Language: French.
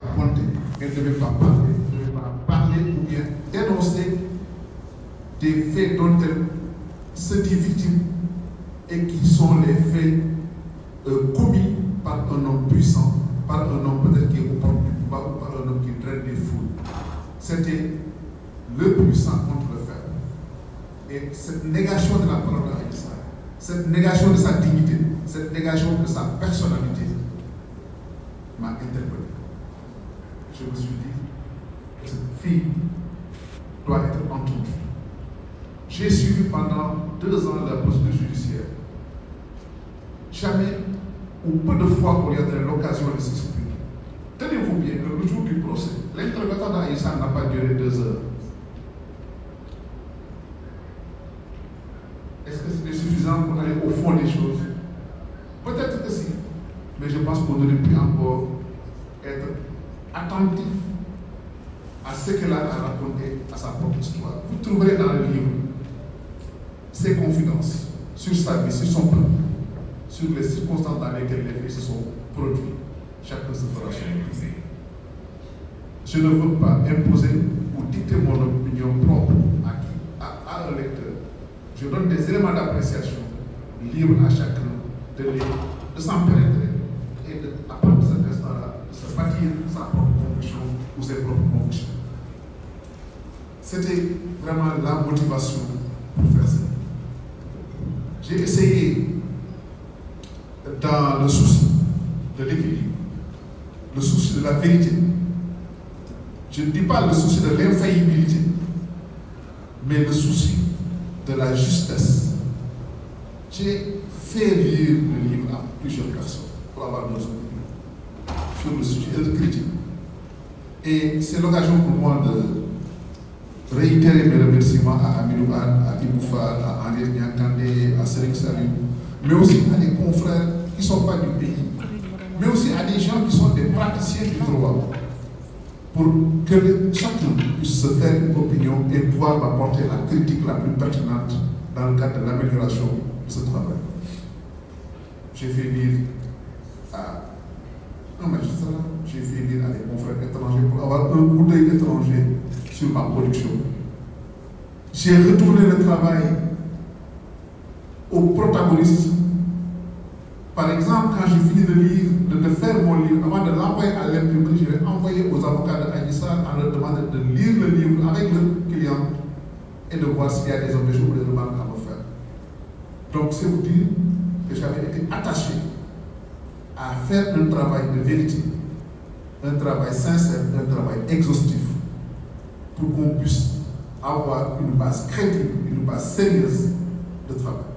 Elle ne devait pas parler ou bien dénoncer des faits dont elle se dit victime et qui sont les faits commis par un homme puissant, par un homme peut-être qui est au porte du pouvoir ou par un homme qui traite des foules. C'était le puissant contre le faible. Et cette négation de la parole d'Aïssa, cette négation de sa dignité, cette négation de sa personnalité m'a interpellé. Je me suis dit que cette fille doit être entendue. J'ai suivi pendant 2 ans la procédure judiciaire. Jamais ou peu de fois on y a donné l'occasion de s'exprimer. Tenez-vous bien que le jour du procès, l'interrogatoire d'Aïssa n'a pas duré 2 heures. Est-ce que c'était suffisant pour aller au fond des choses? Peut-être que si, mais je pense qu'on aurait pu encore être attentif à ce qu'elle a raconté à sa propre histoire. Vous trouverez dans le livre ses confidences sur sa vie, sur son plan, sur les circonstances dans lesquelles les faits se sont produits. Chacun se fera son opinion. Je ne veux pas imposer ou dicter mon opinion propre à un lecteur. Je donne des éléments d'appréciation libres à chacun de s'en pénétrer et à partir de cet instant-là, de se bâtir sa propre conviction ou ses propres convictions. C'était vraiment la motivation pour faire ça. J'ai essayé, dans le souci de l'équilibre, le souci de la vérité, je ne dis pas le souci de l'infaillibilité, mais le souci de la justesse. J'ai fait lire le livre à plusieurs personnes pour avoir nos opinions sur le sujet et de critique. Et c'est l'occasion pour moi de réitérer mes remerciements à Amidou Anne, à Iboufa, à Henri Niankandé, à Serigne Saliou, mais aussi à des confrères qui ne sont pas du pays, mais aussi à des gens qui sont des praticiens du droit, pour que chacun puisse se faire une opinion et pouvoir m'apporter la critique la plus pertinente dans le cadre de l'amélioration de ce travail. J'ai fait lire à un magistrat, j'ai fait lire à des confrères étrangers pour avoir un coup d'œil étranger sur ma production. J'ai retourné le travail aux protagonistes. Par exemple, quand j'ai fini de faire mon livre, avant de l'envoyer à l'imprimerie, je l'ai envoyé aux avocats de Aïssa en leur demandant de lire le livre avec le client et de voir s'il y a des objections ou des remarques à me faire. Donc, c'est vous dire que j'avais été attaché à faire un travail de vérité, un travail sincère, un travail exhaustif, pour qu'on puisse avoir une base crédible, une base sérieuse de travail.